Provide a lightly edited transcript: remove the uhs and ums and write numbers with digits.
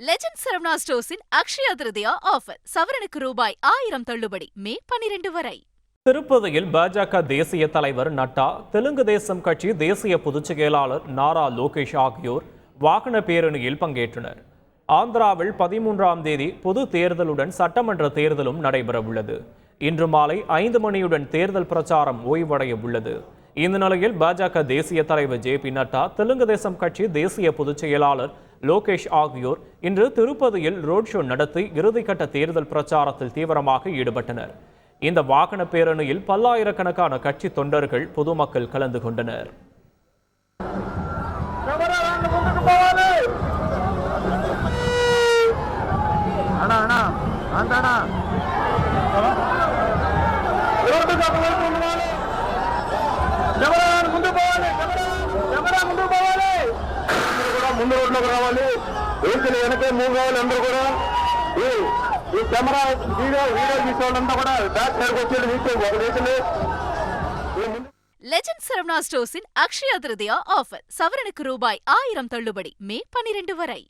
Legend Saravana ஸ்டோர்ஸின் Akshaya Tritiya offer சவரனுக்கு ரூபாய் 1000 தள்ளுபடி மே 12 வரை. திருப்பதியில் பாஜக தேசிய தலைவர் நட்டா, தெலுங்கு தேசம் கட்சி தேசிய பொதுச் செயலாளர் நாரா லோகேஷ் ஆகியோர் வாகன பேரணியில் பங்கேற்றனர். ஆந்திராவில் 13ஆம் தேதி பொது தேர்தலுடன் சட்டமன்ற தேர்தலும் நடைபெறவுள்ளது. இன்று மாலை 5 மணியுடன் தேர்தல் பிரச்சாரம் ஓய்வடைய உள்ளது. இந்த நிலையில் பாஜக தேசிய தலைவர் ஜே.பி. நட்டா, தெலுங்கு தேசம் கட்சி தேசிய பொதுச் செயலாளர் லோகேஷ் ஆகியோர் இன்று திருப்பதியில் ரோட் ஷோ நடத்தி இறுதிக்கட்ட தேர்தல் பிரச்சாரத்தில் தீவிரமாக ஈடுபட்டனர். இந்த வாகன பேரணியில் பல்லாயிரக்கணக்கான கட்சி தொண்டர்கள், பொதுமக்கள் கலந்து கொண்டனர். ముందు రోడ్లోకి రావాలి. వేసిన వెనకే మూవ్ కావాలి. అందరూ కూడా ఈ కెమెరా వీడియో తీసే వాళ్ళంతా కూడా బ్యాక్ సైడ్కి వచ్చేది. லெஜண்ட் சரவணா ஸ்டோர்ஸின் அக்ஷயா திருதியா ஆஃபர் சவரனுக்கு ரூபாய் 1000 தள்ளுபடி மே 12 வரை.